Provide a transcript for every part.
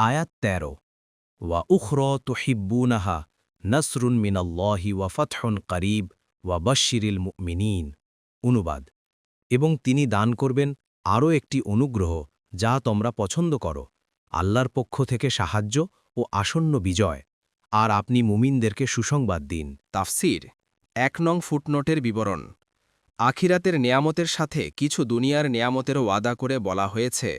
আয়াত ১৩ ওয়া উখরা তুহিব্বুনাহা নসরুন মিনাল্লাহি ওয়া ফাতহুন করিব ওয়া বাশশিরিল মুমিনিন। অনুবাদ, এবং তিনি দান করবেন আরও একটি অনুগ্রহ যা তোমরা পছন্দ করো, আল্লাহর পক্ষ থেকে সাহায্য ও আসন্ন বিজয়, আর আপনি মুমিনদেরকে সুসংবাদ দিন। তাফসির ১ নং ফুটনোটের বিবরণ। আখিরাতের নেয়ামতের সাথে কিছু দুনিয়ার নেয়ামতেরও ওয়াদা করে বলা হয়েছে,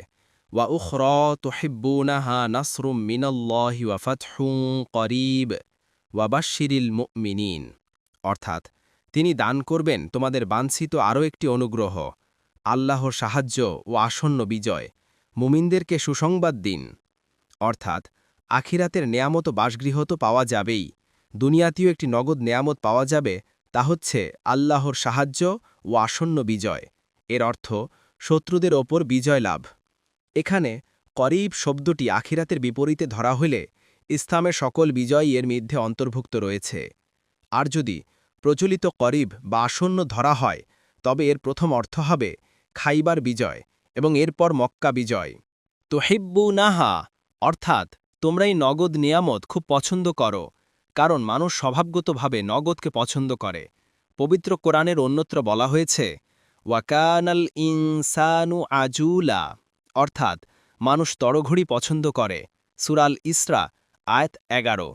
ওয়া উখরা তুহিব্বুনাহা নাসরুম মিনাল্লাহি ওয়া ফাতহুন করিব ওয়া বাশশিরিল মুমিনিন। অর্থাৎ তিনি দান করবেন তোমাদের বাঞ্ছিত আরও একটি অনুগ্রহ, আল্লাহর সাহায্য ও আসন্ন বিজয়, মুমিনদেরকে সুসংবাদ দিন। অর্থাৎ আখিরাতের নেয়ামত বাসগৃহ তো পাওয়া যাবেই, দুনিয়াতেও একটি নগদ নেয়ামত পাওয়া যাবে, তা হচ্ছে আল্লাহর সাহায্য ও আসন্ন বিজয়। এর অর্থ শত্রুদের ওপর বিজয় লাভ। এখানে করিব শব্দটি আখিরাতের বিপরীতে ধরা হইলে ইসলামের সকল বিজয়ই এর মধ্যে অন্তর্ভুক্ত রয়েছে। আর যদি প্রচলিত করিব বা আসন্ন ধরা হয়, তবে এর প্রথম অর্থ হবে খাইবার বিজয় এবং এরপর মক্কা বিজয়। তুহিব্বুনাহা অর্থাৎ তোমরা এই নগদ নিয়ামত খুব পছন্দ করো, কারণ মানুষ স্বভাবগতভাবে নগদকে পছন্দ করে। পবিত্র কোরআনের অন্যত্র বলা হয়েছে, ওয়াকানাল ইনসানু আজুলা, অর্থাৎ মানুষ তড়ঘড়ি পছন্দ করে। সূরা ইসরা আয়াত ১১।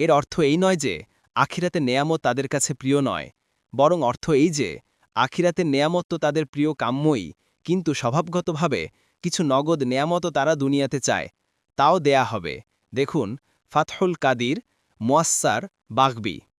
এর অর্থ এই নয় যে আখিরাতের নেয়ামত তাদের কাছে প্রিয় নয়, বরং অর্থ এই যে আখিরাতের নেয়ামত তো তাদের প্রিয় কাম্যই, কিন্তু স্বভাবগতভাবে কিছু নগদ নেয়ামতও তারা দুনিয়াতে চায়, তাও দেয়া হবে। দেখুন ফাতহুল কাদির মুয়াস্সার বাগবি।